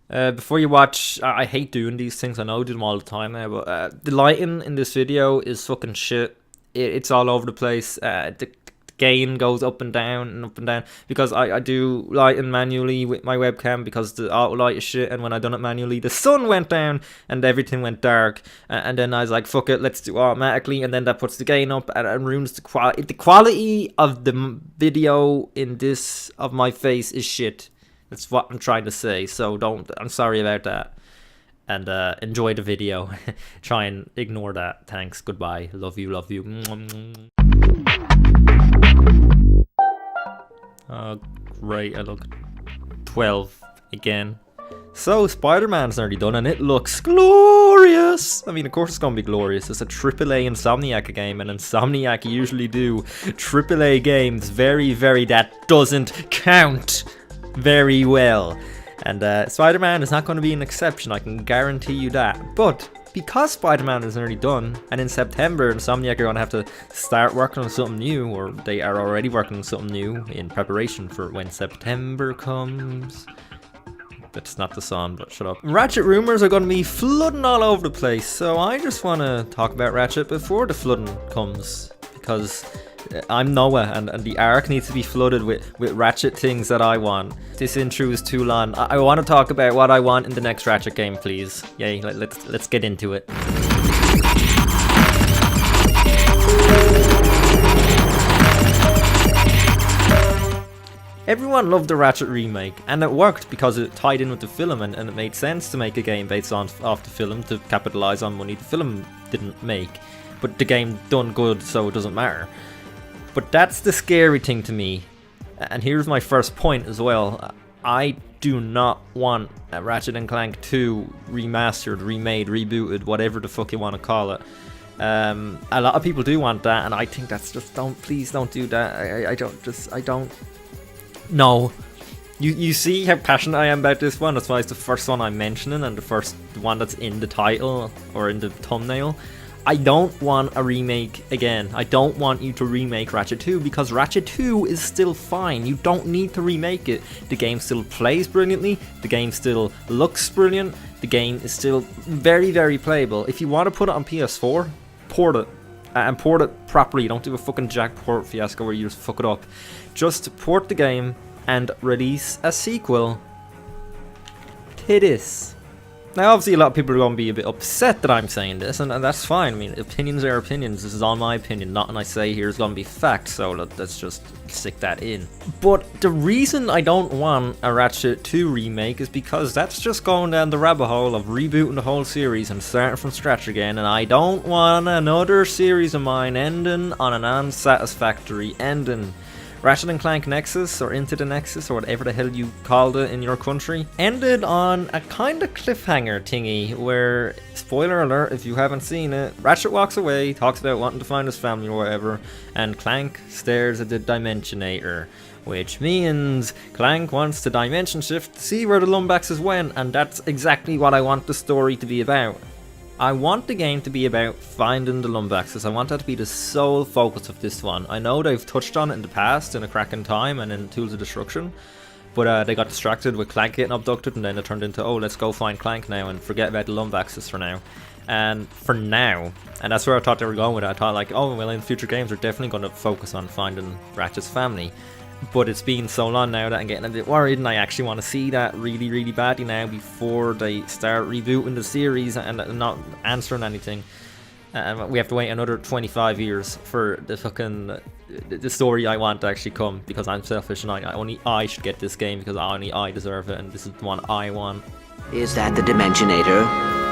Before you watch, I hate doing these things. I know I do them all the time now, but the lighting in this video is fucking shit. It's all over the place. The gain goes up and down and up and down because I do lighting manually with my webcam because the auto light is shit, and when I done it manually the sun went down and everything went dark, and then I was like, fuck it, let's do it automatically, and then that puts the gain up and ruins the quality. The quality of the video in this of my face is shit. That's what I'm trying to say, so I'm sorry about that. And enjoy the video. Try and ignore that. Thanks, goodbye, love you, love you. Oh, great, I look 12 again. So, Spider-Man's nearly done, and it looks glorious! I mean, of course it's gonna be glorious. It's a AAA Insomniac game, and Insomniac usually do AAA games that doesn't count very well. And Spider-Man is not going to be an exception, I can guarantee you that. But because Spider-Man is nearly done, and in September Insomniac are going to have to start working on something new, or they are already working on something new in preparation for when September comes. That's not the song, but shut up. Ratchet rumors are going to be flooding all over the place, so I just want to talk about Ratchet before the flooding comes, because I'm Noah, and the Ark needs to be flooded with Ratchet things that I want. This intro is too long. I want to talk about what I want in the next Ratchet game, please. Yay, let's get into it. Everyone loved the Ratchet remake, and it worked because it tied in with the film, and it made sense to make a game based off the film to capitalize on money the film didn't make. But the game done good, so it doesn't matter. But that's the scary thing to me, and here's my first point as well. I do not want a Ratchet and Clank 2 remastered, remade, rebooted, whatever the fuck you want to call it. A lot of people do want that, and I think that's just, please don't do that. I don't. No. You see how passionate I am about this one. That's why it's the first one I'm mentioning, and the first one that's in the title or in the thumbnail. I don't want a remake again. I don't want you to remake Ratchet 2 because Ratchet 2 is still fine. You don't need to remake it. The game still plays brilliantly. The game still looks brilliant. The game is still very playable. If you want to put it on PS4, port it. And port it properly. Don't do a fucking jack port fiasco where you just fuck it up. Just port the game and release a sequel to this. Now, obviously, a lot of people are going to be a bit upset that I'm saying this, and that's fine. I mean, opinions are opinions. This is all my opinion. Nothing I say here is going to be fact, so let's just stick that in. But the reason I don't want a Ratchet 2 remake is because that's just going down the rabbit hole of rebooting the whole series and starting from scratch again, and I don't want another series of mine ending on an unsatisfactory ending. Ratchet and Clank Nexus, or Into the Nexus, or whatever the hell you called it in your country, ended on a kind of cliffhanger thingy where, spoiler alert if you haven't seen it, Ratchet walks away, talks about wanting to find his family or whatever, and Clank stares at the Dimensionator, which means Clank wants to dimension shift to see where the Lumbaxes went, and that's exactly what I want the story to be about. I want the game to be about finding the Lumbaxes. I want that to be the sole focus of this one. I know they've touched on it in the past in A Crack in Time and in Tools of Destruction, but they got distracted with Clank getting abducted, and then it turned into, oh, let's go find Clank now and forget about the Lumbaxes for now. And for now, and that's where I thought they were going with it. I thought like, oh, well, in future games they're definitely going to focus on finding Ratchet's family. But it's been so long now that I'm getting a bit worried, and I actually want to see that really badly now before they start rebooting the series and not answering anything. We have to wait another 25 years for the fucking the story I want to actually come, because I'm selfish and only I should get this game because only I deserve it, and this is the one I want. Is that the Dimensionator?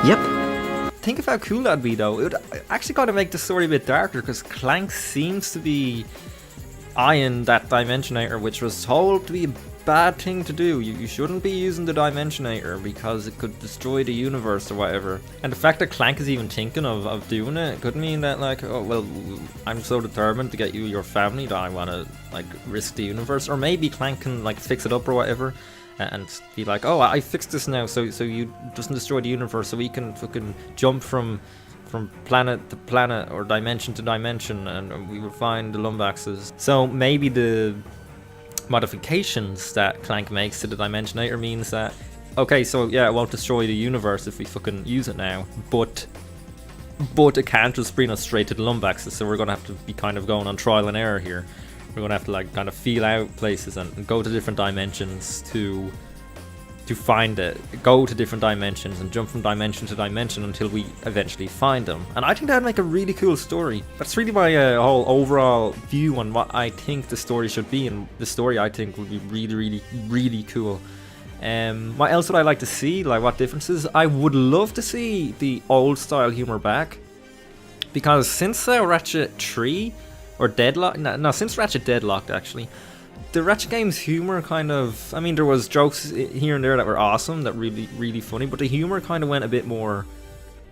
Yep. Think of how cool that'd be though. It would actually got to make the story a bit darker, because Clank seems to be eyeing that Dimensionator, which was told to be a bad thing to do. You shouldn't be using the Dimensionator because it could destroy the universe or whatever. And the fact that Clank is even thinking of doing it could mean that, like, oh well, I'm so determined to get you your family that I want to like risk the universe. Or maybe Clank can like fix it up or whatever and be like, oh, I fixed this now, so you doesn't destroy the universe, so we can fucking jump from planet to planet or dimension to dimension, and we will find the Lumbaxes. So maybe the modifications that Clank makes to the Dimensionator means that okay, so yeah, it won't destroy the universe if we fucking use it now, but it can't just bring us straight to the lump axis, so we're gonna have to be kind of going on trial and error here. We're gonna have to like kind of feel out places and go to different dimensions to find it, go to different dimensions and jump from dimension to dimension until we eventually find them. And I think that'd make a really cool story. That's really my whole overall view on what I think the story should be, and the story I think would be really, really, really cool. What else would I like to see? Like, what differences? I would love to see the old style humor back, because since Ratchet 3 or Deadlock, no, since Ratchet Deadlocked actually, the Ratchet games humor kind of, I mean, there was jokes here and there that were awesome, that really, really funny, but the humor kind of went a bit more,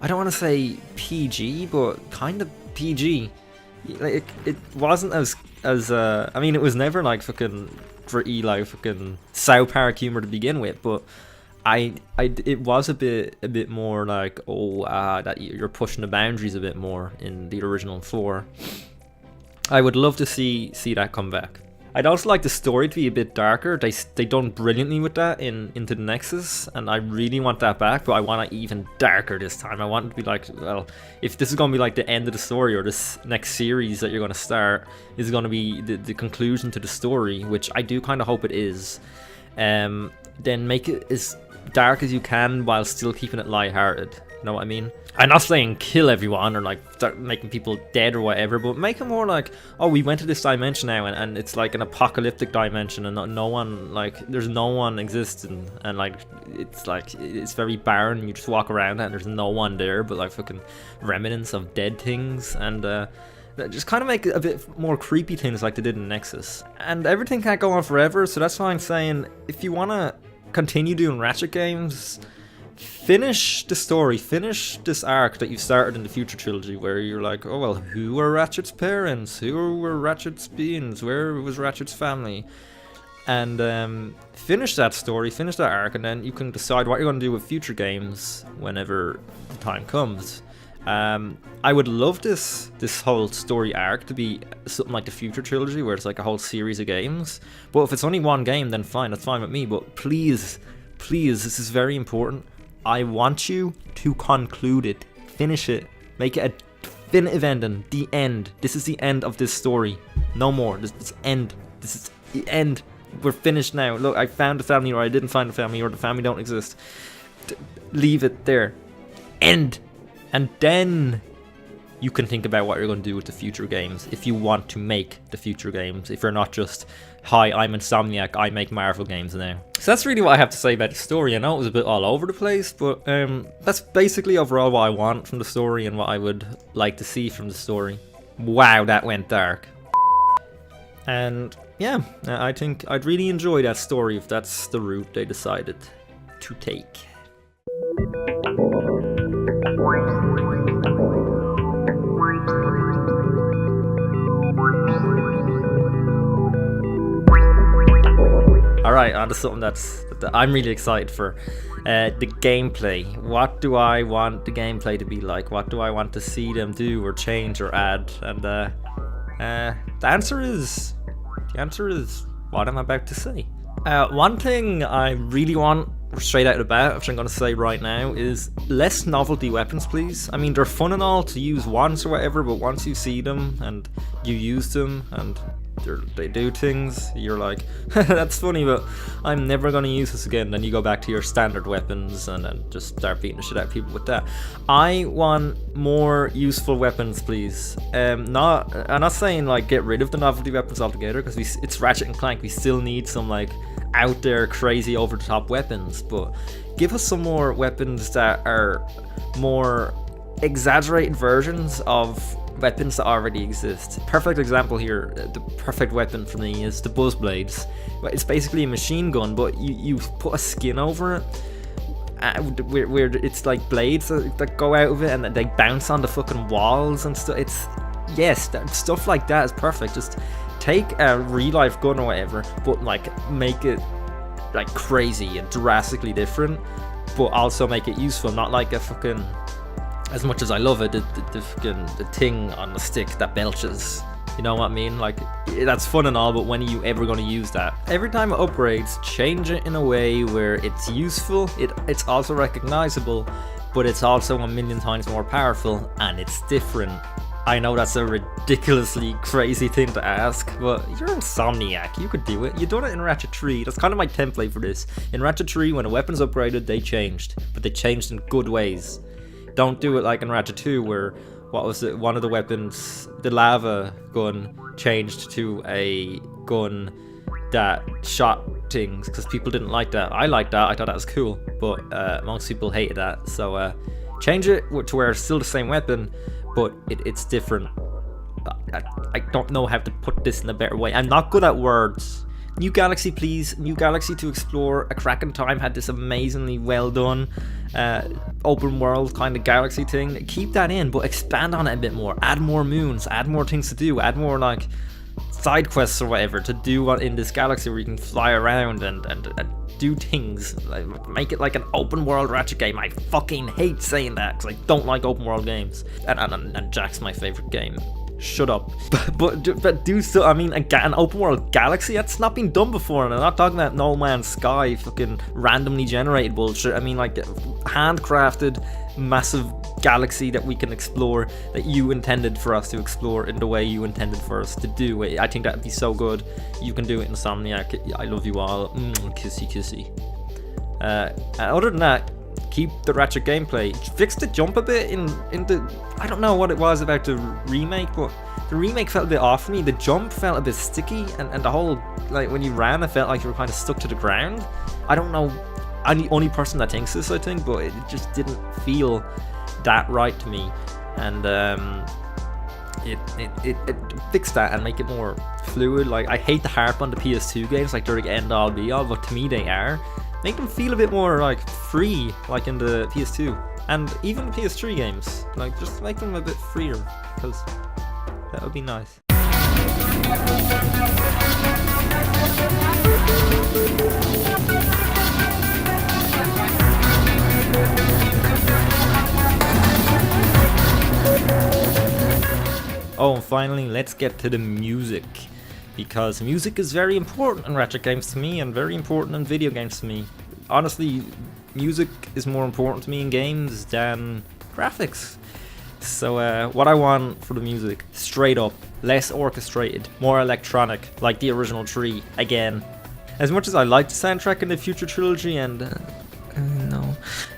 I don't want to say PG, but kind of PG. Like, it wasn't as I mean, it was never like fucking gritty, like fucking South Park humor to begin with, but it was a bit more like, that you're pushing the boundaries a bit more in the original 4. I would love to see that come back. I'd also like the story to be a bit darker. They done brilliantly with that into the Nexus, and I really want that back, but I want it even darker this time. I want it to be like, well, if this is going to be like the end of the story, or this next series that you're going to start is going to be the conclusion to the story, which I do kind of hope it is, then make it as dark as you can while still keeping it lighthearted. You know what I mean? I'm not saying kill everyone or like start making people dead or whatever, but make it more like, oh, we went to this dimension now, and it's like an apocalyptic dimension, and no one, like, there's no one existing, and like it's very barren. You just walk around and there's no one there but like fucking remnants of dead things, and just kind of make a bit more creepy things like they did in Nexus. And everything can't go on forever, so that's why I'm saying, if you want to continue doing Ratchet games, finish the story, finish this arc that you started in the Future Trilogy, where you're like, oh well, who were Ratchet's parents? Who were Ratchet's beings? Where was Ratchet's family? And finish that story, finish that arc, and then you can decide what you're going to do with future games whenever the time comes. I would love this whole story arc to be something like the Future Trilogy, where it's like a whole series of games. But if it's only one game, then fine, that's fine with me. But please, this is very important. I want you to conclude it, finish it, make it a definitive ending, the end. This is the end of this story. No more. This end. This is the end. We're finished now. Look, I found a family, or I didn't find a family, or the family don't exist. Leave it there. End. And then you can think about what you're going to do with the future games, if you want to make the future games, if you're not just, hi, I'm Insomniac, I make Marvel games now. So that's really what I have to say about the story. I know it was a bit all over the place, but that's basically overall what I want from the story and what I would like to see from the story. Wow, that went dark. And yeah, I think I'd really enjoy that story if that's the route they decided to take. Alright, on to something that I'm really excited for. The gameplay. What do I want the gameplay to be like? What do I want to see them do or change or add? And the answer is what I'm about to say. One thing I really want straight out of the bat, which I'm going to say right now, is less novelty weapons, please. I mean, they're fun and all to use once or whatever, but once you see them and you use them and they do things, you're like, that's funny, but I'm never going to use this again. Then you go back to your standard weapons and then just start beating the shit out of people with that. I want more useful weapons, please. I'm not saying like get rid of the novelty weapons altogether, because it's Ratchet and Clank. We still need some like out there crazy over the top weapons, but give us some more weapons that are more exaggerated versions of weapons that already exist. Perfect example here, the perfect weapon for me is the buzz blades. It's basically a machine gun, but you put a skin over it where it's like blades that go out of it and they bounce on the fucking walls and stuff. Stuff like that is perfect. Just take a real life gun or whatever, but like make it like crazy and drastically different, but also make it useful, not like a fucking, as much as I love it, the thing on the stick that belches. You know what I mean? Like, that's fun and all, but when are you ever going to use that? Every time it upgrades, change it in a way where it's useful, it's also recognizable, but it's also a million times more powerful, and it's different. I know that's a ridiculously crazy thing to ask, but you're Insomniac, you could do it. You've done it in Ratchet 3, that's kind of my template for this. In Ratchet 3, when a weapon's upgraded, they changed, but they changed in good ways. Don't do it like in Ratchet 2, where, what was it, one of the weapons, the lava gun, changed to a gun that shot things, because people didn't like that. I liked that, I thought that was cool, but most people hated that, so change it to where it's still the same weapon, but it's different. I don't know how to put this in a better way. I'm not good at words. New galaxy, please. New galaxy to explore. A Crack in Time had this amazingly well done open world kind of galaxy thing. Keep that in, but expand on it a bit more. Add more moons. Add more things to do. Add more like side quests or whatever to do in this galaxy where you can fly around and do things. Like, make it like an open world Ratchet game. I fucking hate saying that because I don't like open world games. And Jack's my favorite game. Shut up. But do so. I mean, an open world galaxy, that's not been done before, and I'm not talking about No Man's Sky fucking randomly generated bullshit. I mean, like, handcrafted massive galaxy that we can explore, that you intended for us to explore in the way you intended for us to do it. I think that'd be so good. You can do it, Insomniac. I love you all. Kissy kissy. Other than that, keep the Ratchet gameplay. Fix the jump a bit in the... I don't know what it was about the remake, but the remake felt a bit off for me. The jump felt a bit sticky, and the whole, like, when you ran, it felt like you were kind of stuck to the ground. I don't know. I'm the only person that thinks this, I think, but it just didn't feel that right to me. And it fixed that and make it more fluid. Like, I hate the harp on the PS2 games, like they're the end all be all, but to me they are. Make them feel a bit more like free, like in the PS2 and even the PS3 games. Like, just make them a bit freer, because that would be nice. Oh, and finally, let's get to the music. Because music is very important in Ratchet games to me, and very important in video games to me. Honestly, music is more important to me in games than graphics. So what I want for the music, straight up, less orchestrated, more electronic, like the original 3, again. As much as I like the soundtrack in the future trilogy, and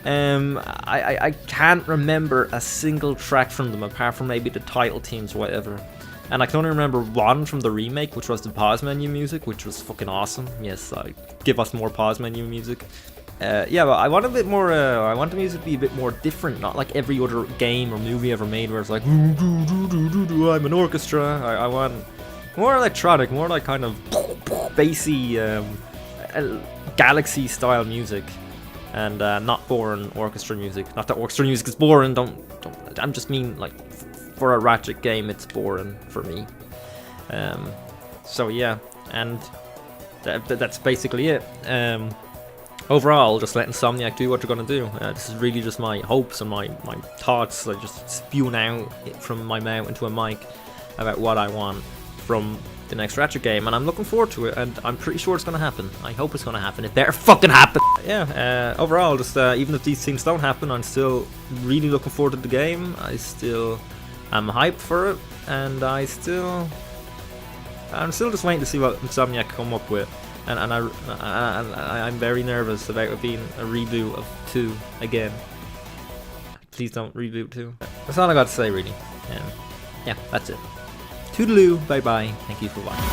I can't remember a single track from them apart from maybe the title themes or whatever. And I can only remember one from the remake, which was the pause menu music, which was fucking awesome. Yes, give us more pause menu music. Yeah, but I want a bit more, I want the music to be a bit more different, not like every other game or movie ever made where it's like, I'm an orchestra. I want more electronic, more like kind of bassy, galaxy style music. And not boring orchestra music. Not that orchestra music is boring, I'm just mean like, for a Ratchet game, it's boring for me. So yeah, and that's basically it. Overall, just let Insomniac do what they're gonna do. This is really just my hopes and my thoughts, like just spewing out from my mouth into a mic about what I want from the next Ratchet game, and I'm looking forward to it, and I'm pretty sure it's gonna happen. I hope it's gonna happen. It better fucking happen. Yeah, overall, just even if these things don't happen, I'm still really looking forward to the game. I'm hyped for it, and I'm still just waiting to see what Insomniac come up with, and I'm very nervous about it being a reboot of 2 again. Please don't reboot 2. That's all I got to say, really. Yeah, that's it. Toodaloo, bye bye. Thank you for watching.